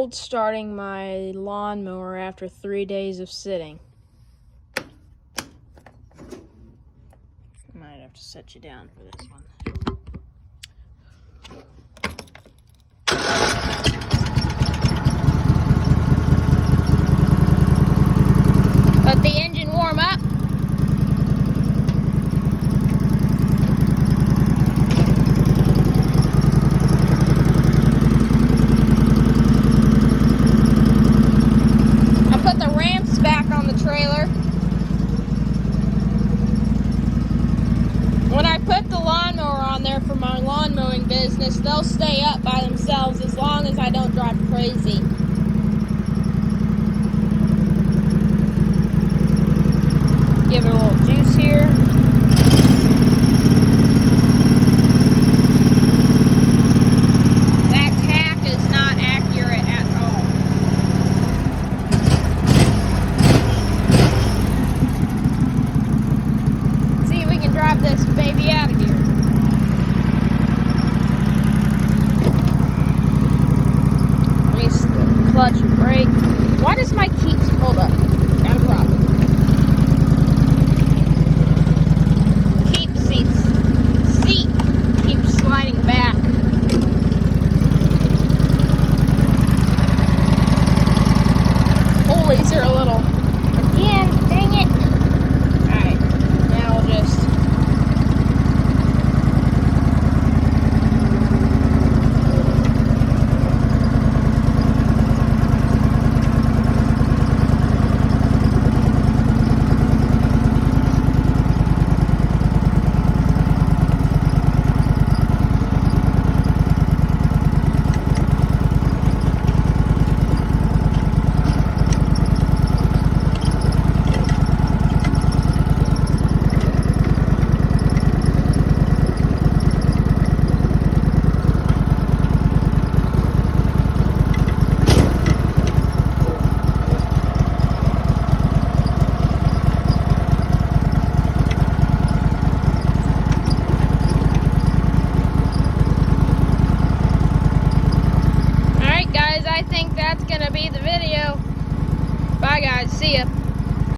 Starting my lawnmower after 3 days of sitting. Might have to set you down for this one. Let the engine warm up. Trailer. When I put the lawnmower on there for my lawn mowing business, they'll stay up by themselves as long as I don't drive crazy. Give it a little juice here. That tack is not accurate at all. Drive this baby out of here. Release the clutch and brake. Why does my keys hold up? Got a problem. Keep seat keeps sliding back. Pulleys are a little. Again, dang it. Alright, now we'll just. I think that's gonna be the video. Bye guys, see ya.